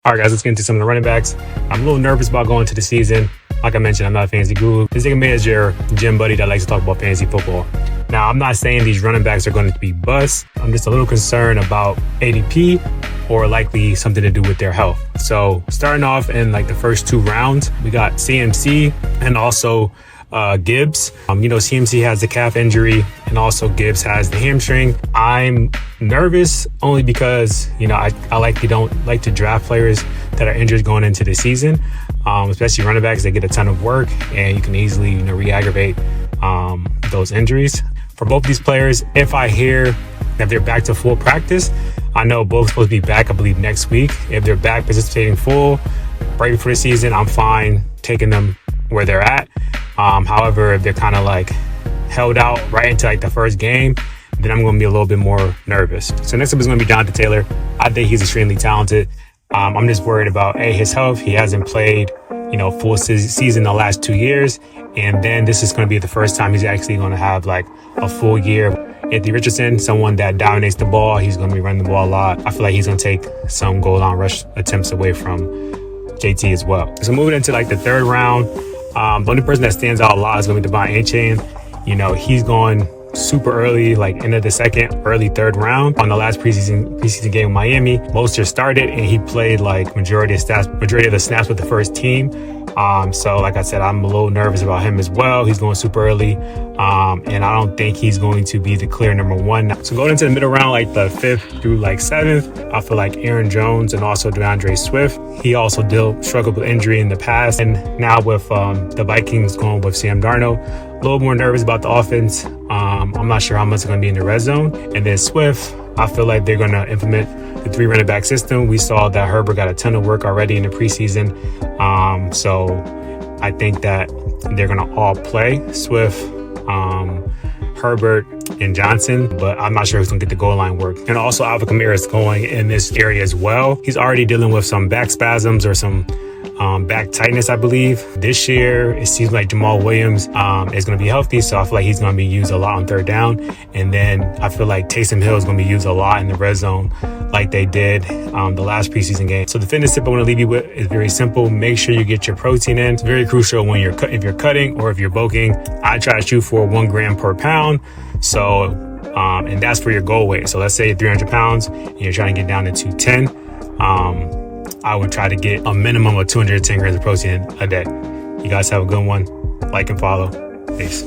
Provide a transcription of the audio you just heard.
All right, guys, let's get into some of the running backs. I'm a little nervous about going to the season. Like I mentioned, I'm not a fantasy guru. This nigga me is your gym buddy that likes to talk about fantasy football. Now, I'm not saying these running backs are going to be busts. I'm just a little concerned about ADP or likely something to do with their health. So starting off in like the first 2 rounds, we got CMC and also Gibbs. CMC has the calf injury and also Gibbs has the hamstring. I'm nervous only because, I don't like to draft players that are injured going into the season, especially running backs. They get a ton of work and you can easily, re-aggravate those injuries. For both these players, if I hear that they're back to full practice, I know both supposed to be back, I believe, next week. If they're back participating full right before the season, I'm fine taking them where they're at. However, if they're kind of like held out right into like the first game, then I'm going to be a little bit more nervous. So next up is going to be Jonathan Taylor. I think he's extremely talented. I'm just worried about his health. He hasn't played, full season the last 2 years. And then this is going to be the first time he's actually going to have like a full year. Anthony Richardson, someone that dominates the ball. He's going to be running the ball a lot. I feel like he's going to take some goal line rush attempts away from JT as well. So moving into like the 3rd round, the only person that stands out a lot is going to be Devon Achane. He's going super early, like end of the 2nd, early 3rd round. On the last preseason game with Miami, Mostert started and he played like majority of the snaps with the first team. So like I said, I'm a little nervous about him as well. He's going super early. And I don't think he's going to be the clear number 1. So going into the middle round, like the 5th through like 7th, I feel like Aaron Jones and also DeAndre Swift. He also struggled with injury in the past. And now with the Vikings going with Sam Darnold, a little more nervous about the offense. I'm not sure how much it's going to be in the red zone. And then Swift, I feel like they're going to implement the 3 running back system. We saw that Herbert got a ton of work already in the preseason. So I think that they're going to all play Swift, Herbert, and Johnson, but I'm not sure who's going to get the goal line work. And also Alvin Kamara is going in this area as well. He's already dealing with some back spasms or some back tightness, I believe. This year, it seems like Jamal Williams is going to be healthy, so I feel like he's going to be used a lot on 3rd down. And then I feel like Taysom Hill is going to be used a lot in the red zone like they did the last preseason game. So the fitness tip I want to leave you with is very simple. Make sure you get your protein in. It's very crucial when if you're cutting or if you're bulking. I try to shoot for 1 gram per pound. So, and that's for your goal weight. So let's say you're 300 pounds and you're trying to get down to 210. I would try to get a minimum of 210 grams of protein a day. You guys have a good one. Like and follow. Peace.